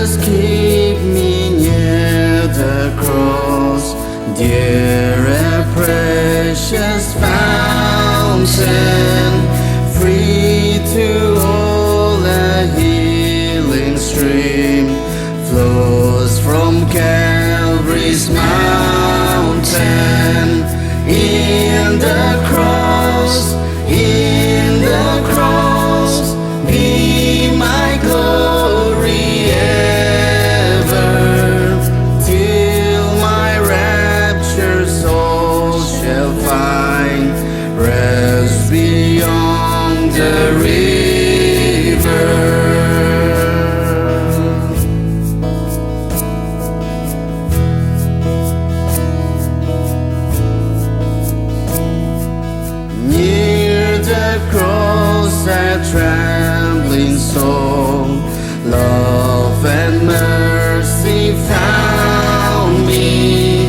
Jesus, keep me near the cross, dear and precious fountain, free to all a healing stream flows from Calvary's mountain. In the cross, be my glory ever, till my raptured soul shall find rest beyond the river. Near the cross, a trembling soul, love and mercy found me.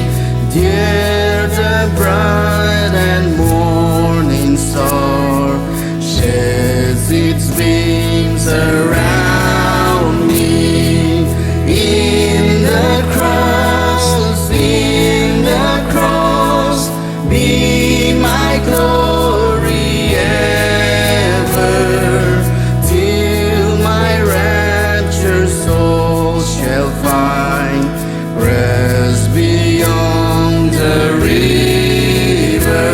Dear the bright and morning star, sheds its beams around me. In the cross, be my glory ever, till my raptured soul shall find rest beyond the river.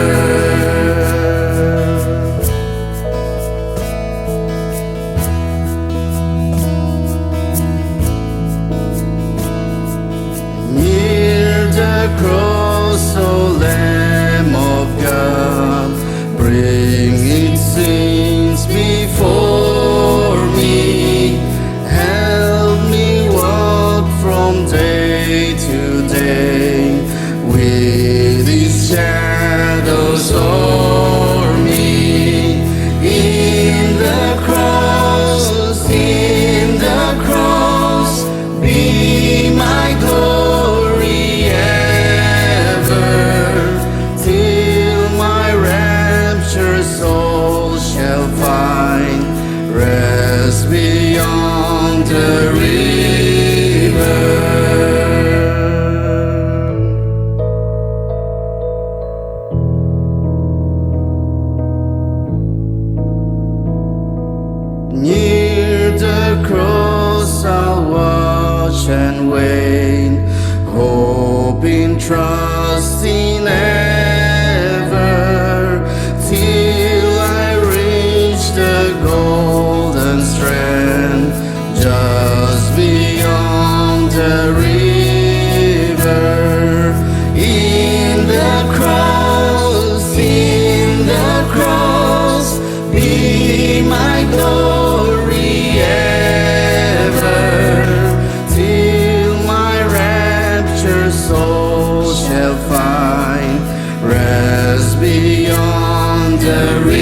Near the cross, O Lamb of God, bring its sins before me. Help me walk from day to day with its shadows o'er me. In the cross, be my glory ever, till my raptured soul shall find rest beyond the river. Near the cross, I'll watch and wait, hoping, trusting ever, till I reach the golden strand just beyond the river. In the cross, be my glory ever, till my raptured soul shall find rest beyond the river.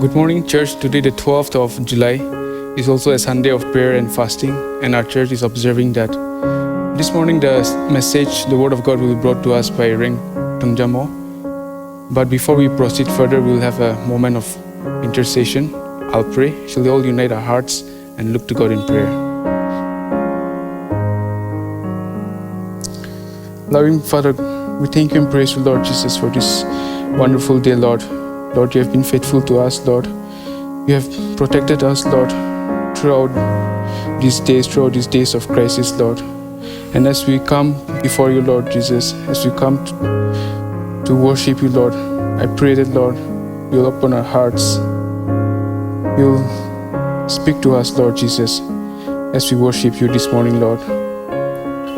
Good morning, church. Today, the 12th of July, is also a Sunday of prayer and fasting, and our church is observing that. This morning, the message, the Word of God, will be brought to us by Thungjamo. But before we proceed further, we'll have a moment of intercession. I'll pray. Shall we all unite our hearts and look to God in prayer? Loving Father, we thank you and praise you, Lord Jesus, for this wonderful day, Lord. Lord, you have been faithful to us, Lord. You have protected us, Lord, throughout these days of crisis, Lord. And as we come before you, Lord Jesus, as we come to worship you, Lord, I pray that, Lord, you'll open our hearts. You'll speak to us, Lord Jesus, as we worship you this morning, Lord.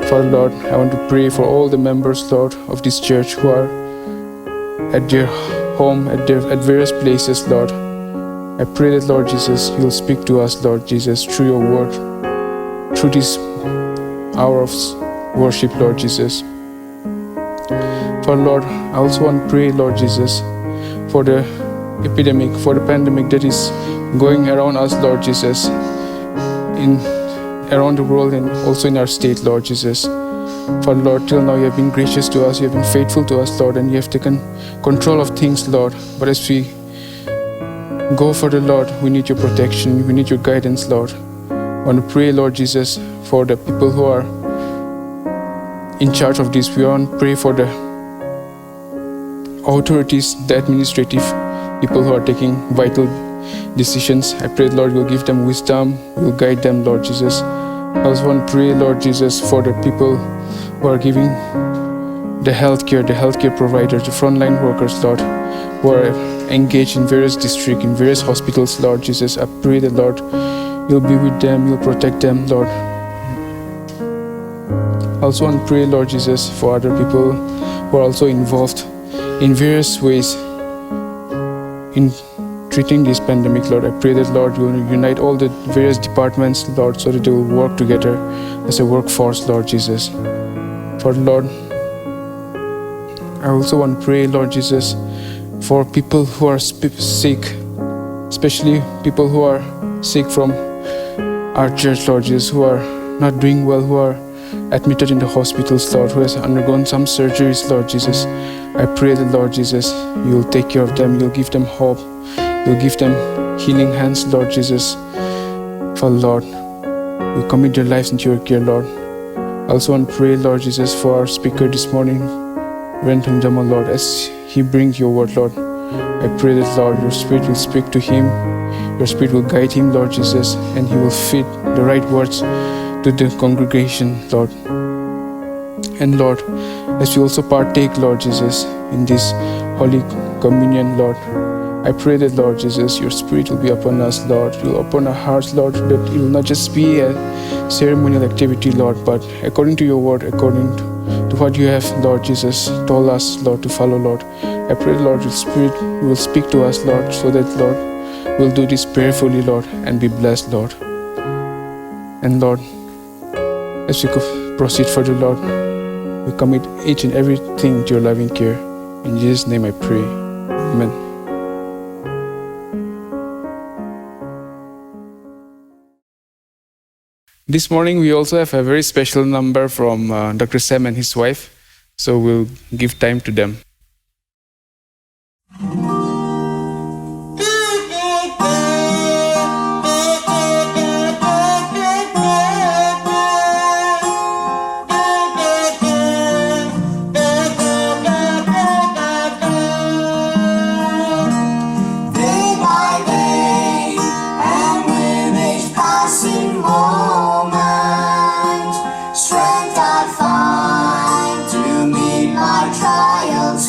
Father, Lord, I want to pray for all the members, Lord, of this church who are at their home, at various places, Lord. I pray that, Lord Jesus, you'll speak to us, Lord Jesus, through your word, through this hour of worship, Lord Jesus. For Lord, I also want to pray, Lord Jesus, for the epidemic, for the pandemic that is going around us, Lord Jesus, around the world and also in our state, Lord Jesus. Father, Lord, till now you have been gracious to us, you have been faithful to us, Lord, and you have taken control of things, Lord. But as we go further, Lord, we need your protection, we need your guidance, Lord. I want to pray, Lord Jesus, for the people who are in charge of this. We want to pray for the authorities, the administrative people who are taking vital decisions. I pray, Lord, you'll give them wisdom, you'll guide them, Lord Jesus. I also want to pray, Lord Jesus, for the people who are giving the healthcare providers, the frontline workers, Lord, who are engaged in various districts, in various hospitals, Lord Jesus. I pray that, Lord, you'll be with them, you'll protect them, Lord. I also want to pray, Lord Jesus, for other people who are also involved in various ways in treating this pandemic, Lord. I pray that, Lord, you will unite all the various departments, Lord, so that they will work together as a workforce, Lord Jesus. For Lord, I also want to pray, Lord Jesus, for people who are sick, especially people who are sick from our church, Lord Jesus, who are not doing well, who are admitted in the hospitals, Lord, who has undergone some surgeries, Lord Jesus. I pray that, Lord Jesus, you will take care of them, you'll give them hope, you'll give them healing hands, Lord Jesus. For Lord, we commit their lives into your care, Lord. I also want to pray, Lord Jesus, for our speaker this morning, Thungjamo, Lord, as he brings your word, Lord. I pray that, Lord, your Spirit will speak to him, your Spirit will guide him, Lord Jesus, and he will feed the right words to the congregation, Lord. And Lord, as we also partake, Lord Jesus, in this Holy Communion, Lord, I pray that, Lord Jesus, your Spirit will be upon us, Lord. You will upon our hearts, Lord, that it will not just be a ceremonial activity, Lord, but according to your word, according to what you have, Lord Jesus, told us, Lord, to follow, Lord. I pray, Lord, your Spirit will speak to us, Lord, so that, Lord, we'll do this prayerfully, Lord, and be blessed, Lord. And Lord, as we proceed further, Lord, we commit each and everything to your loving care. In Jesus' name I pray. Amen. This morning we also have a very special number from Dr. Sam and his wife, so we'll give time to them. Strength I find to meet my trials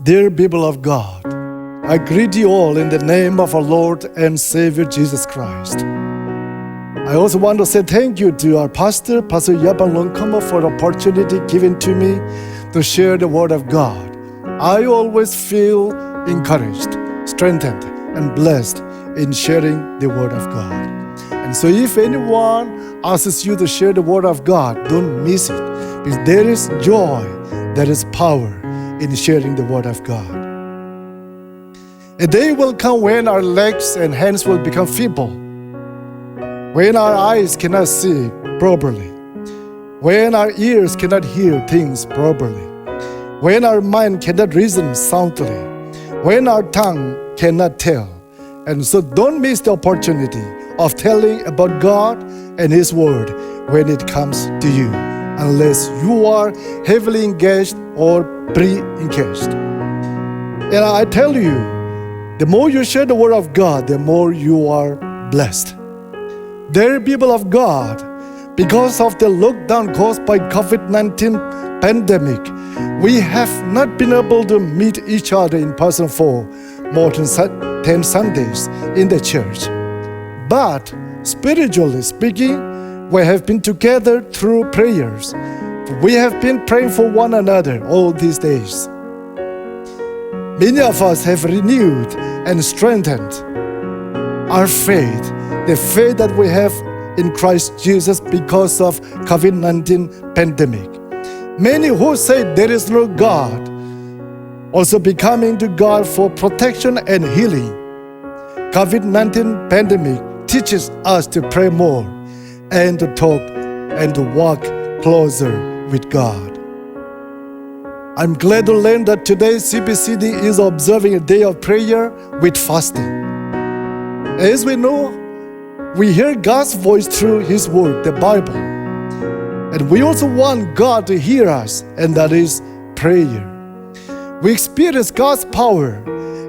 Dear people of God, I greet you all in the name of our Lord and Savior Jesus Christ. I also want to say thank you to our pastor, Pastor Yaban Longkama, for the opportunity given to me to share the Word of God. I always feel encouraged, strengthened, and blessed in sharing the Word of God. And so if anyone asks you to share the Word of God, don't miss it, because there is joy, there is power in sharing the Word of God. A day will come when our legs and hands will become feeble, when our eyes cannot see properly, when our ears cannot hear things properly, when our mind cannot reason soundly, when our tongue cannot tell. And so don't miss the opportunity of telling about God and His Word when it comes to you, unless you are heavily engaged or pre-engaged. And I tell you, the more you share the Word of God, the more you are blessed. Dear people of God, because of the lockdown caused by COVID-19 pandemic, we have not been able to meet each other in person for more than 10 Sundays in the church. But spiritually speaking, we have been together through prayers. We have been praying for one another all these days. Many of us have renewed and strengthened our faith, the faith that we have in Christ Jesus because of COVID-19 pandemic. Many who say there is no God also be coming to God for protection and healing. COVID-19 pandemic teaches us to pray more and to talk and to walk closer with God. I'm glad to learn that today CBCD is observing a day of prayer with fasting. As we know, we hear God's voice through His Word, the Bible. And we also want God to hear us, and that is prayer. We experience God's power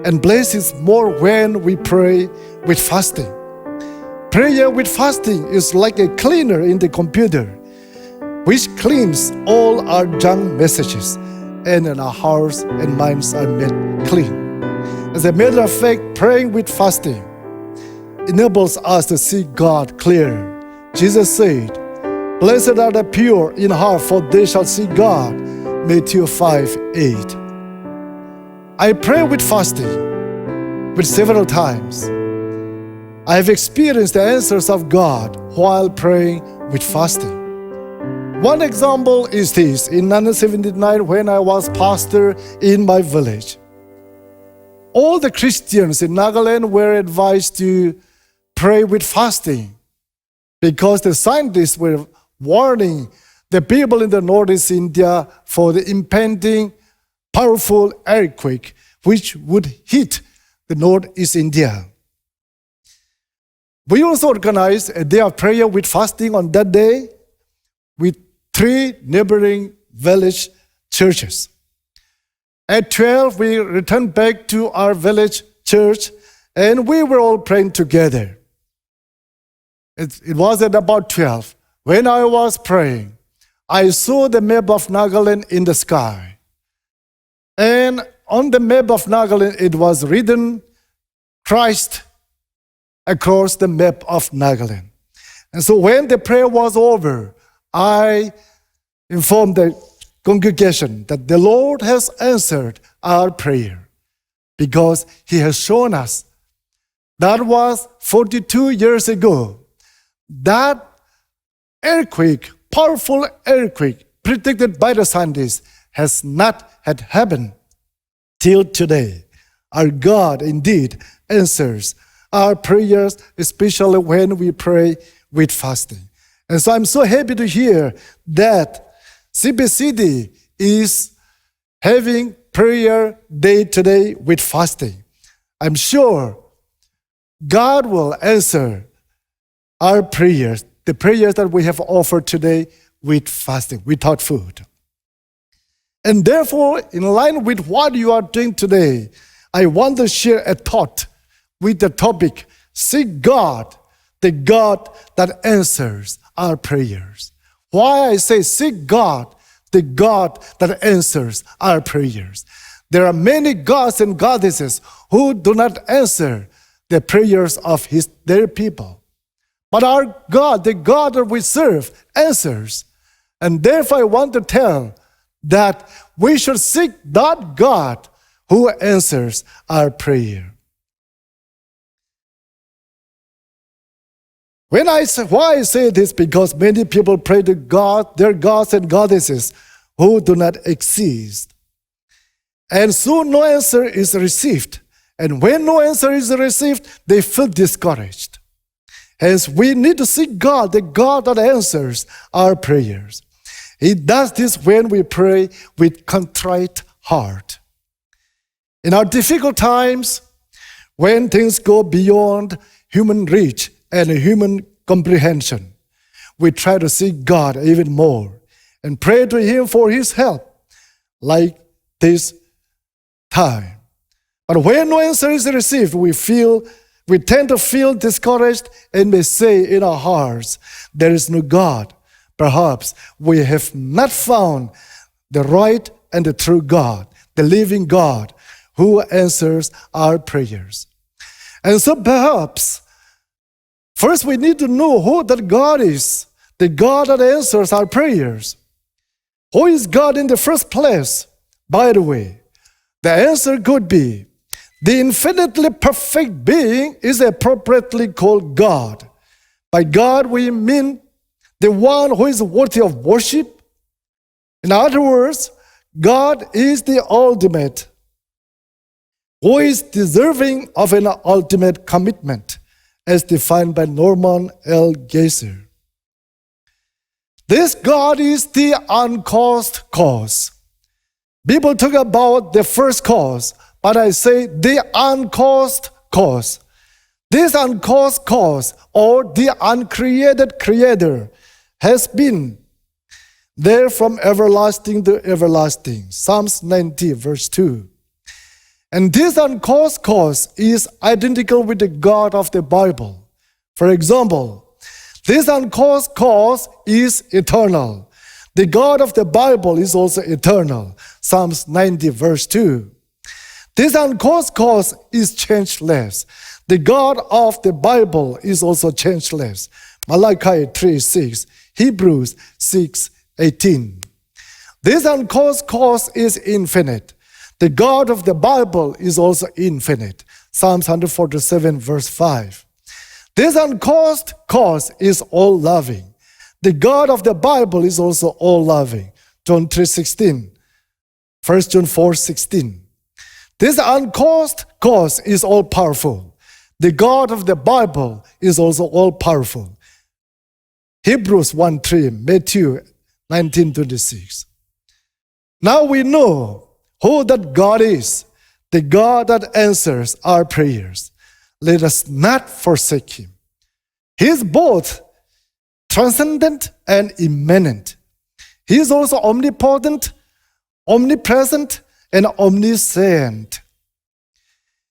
and blessings more when we pray with fasting. Prayer with fasting is like a cleaner in the computer, which cleans all our junk messages, and our hearts and minds are made clean. As a matter of fact, praying with fasting enables us to see God clearer. Jesus said, "Blessed are the pure in heart, for they shall see God." Matthew 5:8. I pray with fasting with several times. I have experienced the answers of God while praying with fasting. One example is this. In 1979, when I was pastor in my village, all the Christians in Nagaland were advised to pray with fasting because the scientists were warning the people in the Northeast India for the impending powerful earthquake which would hit the Northeast India. We also organized a day of prayer with fasting on that day with 3 neighboring village churches. At 12, we returned back to our village church and we were all praying together. It was at about 12. When I was praying, I saw the map of Nagaland in the sky. And on the map of Nagaland, it was written, Christ across the map of Nagaland. And so when the prayer was over, I informed the congregation that the Lord has answered our prayer because He has shown us. That was 42 years ago. That earthquake, powerful earthquake predicted by the scientists has not had happened till today. Our God indeed answers our prayers, especially when we pray with fasting. And so I'm so happy to hear that CBCD is having prayer day today with fasting. I'm sure God will answer our prayers, the prayers that we have offered today with fasting, without food. And therefore, in line with what you are doing today, I want to share a thought with the topic, seek God, the God that answers our prayers. Why I say seek God, the God that answers our prayers. There are many gods and goddesses who do not answer the prayers of their people. But our God, the God that we serve, answers. And therefore I want to tell that we should seek that God who answers our prayer. Why I say this? Because many people pray to God, their gods and goddesses who do not exist. And soon no answer is received. And when no answer is received, they feel discouraged. Hence, we need to seek God, the God that answers our prayers. He does this when we pray with contrite heart. In our difficult times, when things go beyond human reach and human comprehension, we try to seek God even more and pray to Him for His help, like this time. But when no answer is received, we tend to feel discouraged and may say in our hearts, there is no God. Perhaps we have not found the right and the true God, the living God, who answers our prayers. And so perhaps, first we need to know who that God is, the God that answers our prayers. Who is God in the first place? By the way, the answer could be, the infinitely perfect being is appropriately called God. By God, we mean the one who is worthy of worship. In other words, God is the ultimate, who is deserving of an ultimate commitment, as defined by Norman L. Geisler. This God is the uncaused cause. People talk about the first cause, but I say the uncaused cause. This uncaused cause, or the uncreated creator, has been there from everlasting to everlasting. Psalms 90, verse 2. And this uncaused cause is identical with the God of the Bible. For example, this uncaused cause is eternal. The God of the Bible is also eternal. Psalms 90, verse 2. This uncaused cause is changeless. The God of the Bible is also changeless. Malachi 3:6, Hebrews 6:18. This uncaused cause is infinite. The God of the Bible is also infinite. Psalms 147, verse 5. This uncaused cause is all-loving. The God of the Bible is also all-loving. John 3:16, 1 John 4:16. This uncaused cause is all-powerful. The God of the Bible is also all-powerful. Hebrews 1:3, Matthew 19:26. Now we know who that God is, the God that answers our prayers. Let us not forsake Him. He is both transcendent and immanent. He is also omnipotent, omnipresent, and omniscient.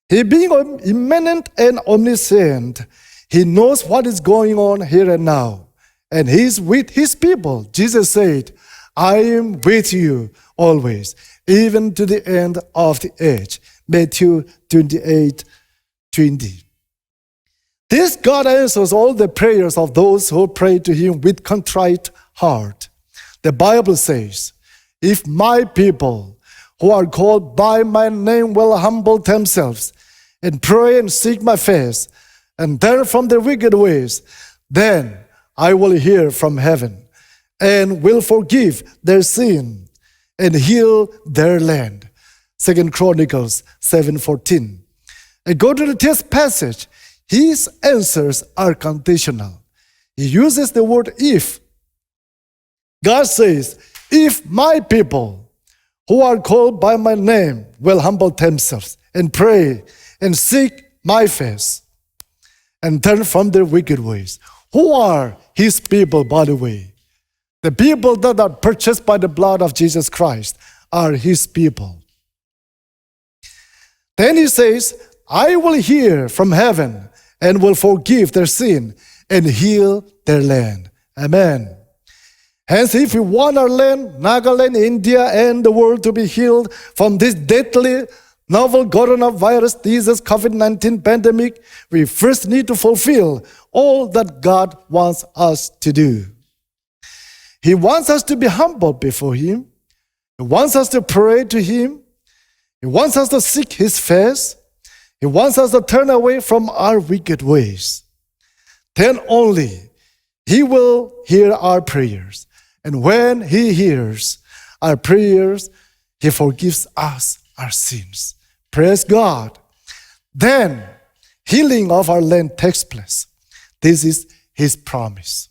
He being immanent and omniscient, He knows what is going on here and now. And He is with His people. Jesus said, I am with you always, even to the end of the age. Matthew 28:20. This God answers all the prayers of those who pray to Him with contrite heart. The Bible says, if my people who are called by my name will humble themselves and pray and seek my face and turn from their wicked ways, then I will hear from heaven and will forgive their sin and heal their land. 2 Chronicles 7:14. According to this passage, His answers are conditional. He uses the word if. God says, if my people who are called by my name will humble themselves and pray and seek my face and turn from their wicked ways. Who are His people, by the way? The people that are purchased by the blood of Jesus Christ are His people. Then He says, I will hear from heaven and will forgive their sin and heal their land. Amen. Hence, if we want our land, Nagaland, India, and the world to be healed from this deadly novel coronavirus disease, COVID-19 pandemic, we first need to fulfill all that God wants us to do. He wants us to be humble before Him. He wants us to pray to Him. He wants us to seek His face. He wants us to turn away from our wicked ways. Then only He will hear our prayers. And when He hears our prayers, He forgives us our sins. Praise God. Then healing of our land takes place. This is His promise.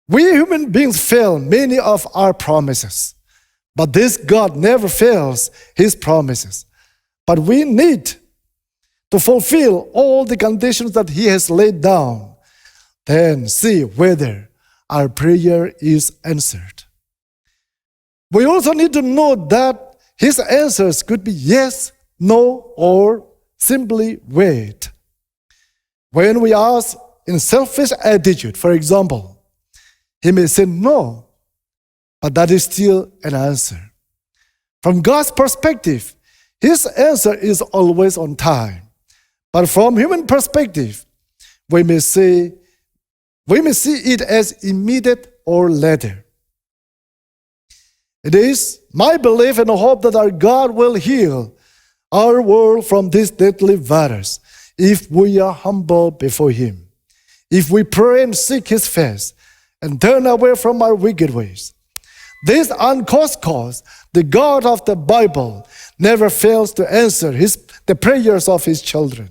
We human beings fail many of our promises, but this God never fails His promises. But we need to fulfill all the conditions that He has laid down, then see whether our prayer is answered. We also need to know that His answers could be yes, no, or simply wait. When we ask in selfish attitude, for example, He may say no, but that is still an answer. From God's perspective, His answer is always on time. But from human perspective, we may see it as immediate or later. It is my belief and hope that our God will heal our world from this deadly virus if we are humble before Him, if we pray and seek His face and turn away from our wicked ways. This uncaused cause, the God of the Bible, never fails to answer the prayers of His children.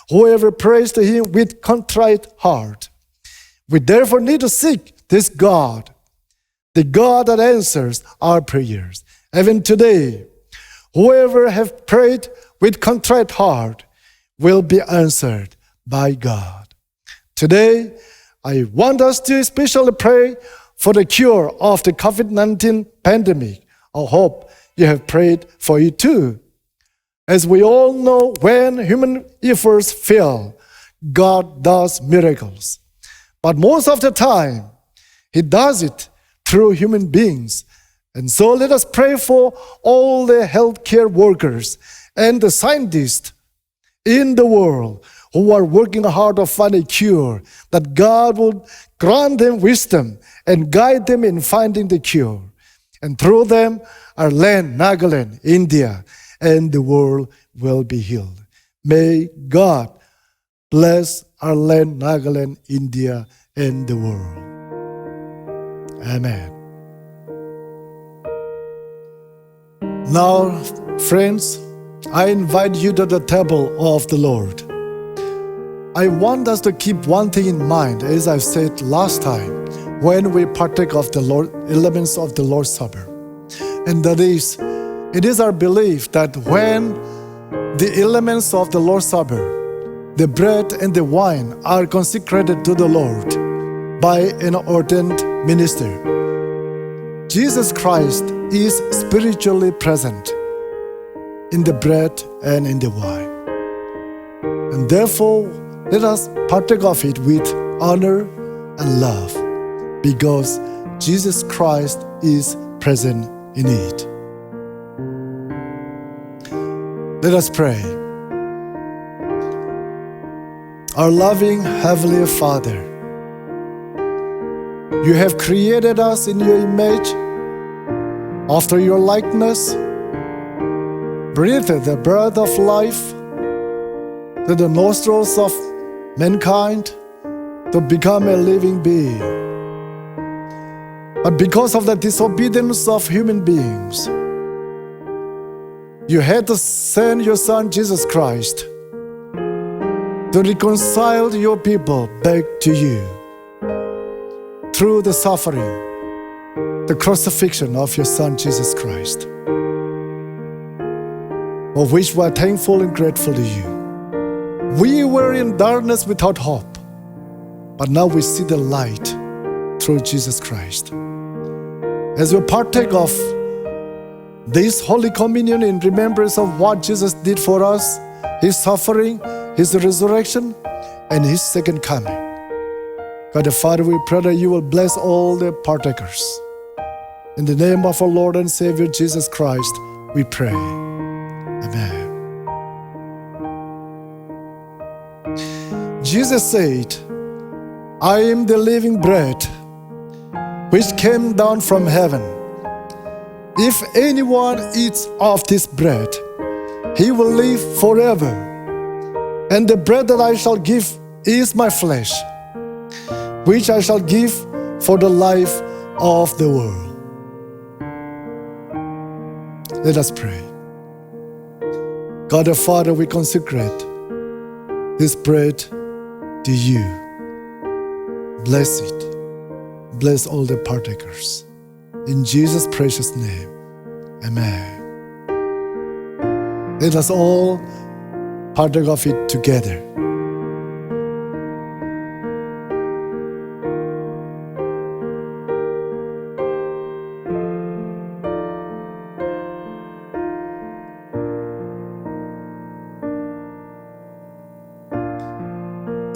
Whoever prays to Him with contrite heart. We therefore need to seek this God, the God that answers our prayers. Even today, whoever have prayed with contrite heart will be answered by God. Today, I want us to especially pray for the cure of the COVID-19 pandemic. I hope you have prayed for it too. As we all know, when human efforts fail, God does miracles. But most of the time, He does it through human beings. And so let us pray for all the healthcare workers and the scientists in the world who are working hard to find a cure, that God would grant them wisdom and guide them in finding the cure. And through them, our land, Nagaland, India, and the world will be healed. May God bless our land, Nagaland, India, and the world. Amen. Now, friends, I invite you to the table of the Lord. I want us to keep one thing in mind, as I've said last time, when we partake of the elements of the Lord's Supper. And that is, it is our belief that when the elements of the Lord's Supper, the bread and the wine, are consecrated to the Lord by an ordained minister, Jesus Christ is spiritually present in the bread and in the wine. And therefore, let us partake of it with honor and love, because Jesus Christ is present in it. Let us pray. Our loving Heavenly Father, You have created us in Your image, after Your likeness, breathed the breath of life to the nostrils of mankind to become a living being. But because of the disobedience of human beings, You had to send Your Son, Jesus Christ, to reconcile Your people back to You through the suffering, the crucifixion of Your Son, Jesus Christ, of which we are thankful and grateful to You. We were in darkness without hope, but now we see the light through Jesus Christ. As we partake of this Holy Communion in remembrance of what Jesus did for us, His suffering, His resurrection, and His second coming, God the Father, we pray that you will bless all the partakers. In the name of our Lord and Savior Jesus Christ, we pray. Amen. Jesus said, I am the living bread which came down from heaven. If anyone eats of this bread, he will live forever. And the bread that I shall give is my flesh, which I shall give for the life of the world. Let us pray. God the Father, we consecrate this bread to you. Bless it. Bless all the partakers. In Jesus' precious name, amen. Let us all partake of it together.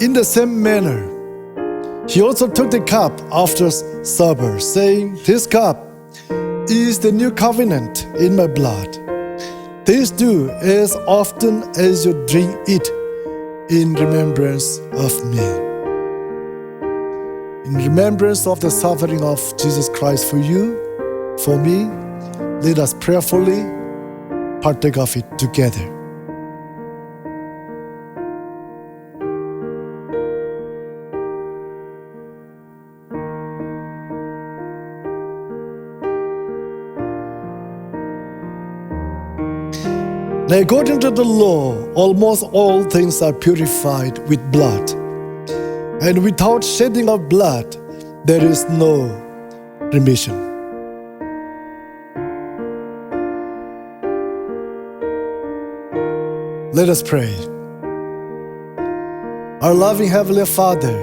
In the same manner, he also took the cup after supper, saying, This cup is the new covenant in my blood. This do as often as you drink it in remembrance of me. In remembrance of the suffering of Jesus Christ for you, for me, let us prayerfully partake of it together. Now, according to the law, almost all things are purified with blood. And without shedding of blood, there is no remission. Let us pray. Our loving Heavenly Father,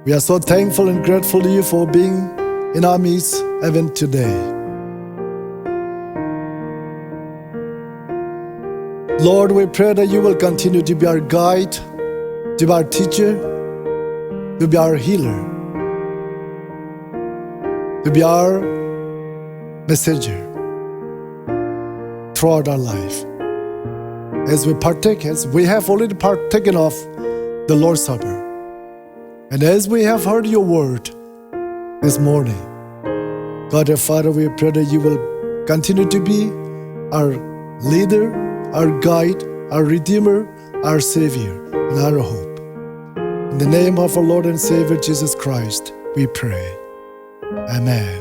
we are so thankful and grateful to you for being in our midst even today. Lord, we pray that you will continue to be our guide, to be our teacher, to be our healer, to be our messenger throughout our life. As we partake, as we have already partaken of the Lord's Supper, and as we have heard your word this morning, God our Father, we pray that you will continue to be our leader, our guide, our Redeemer, our Savior, and our hope. In the name of our Lord and Savior Jesus Christ, we pray. Amen.